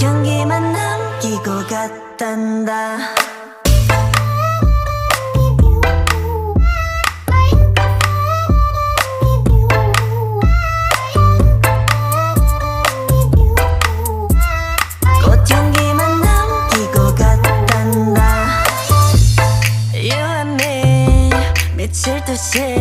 꽃향기만 남기고 갔단다. 꽃향기만 남기고 갔단다. You and me 미칠 듯이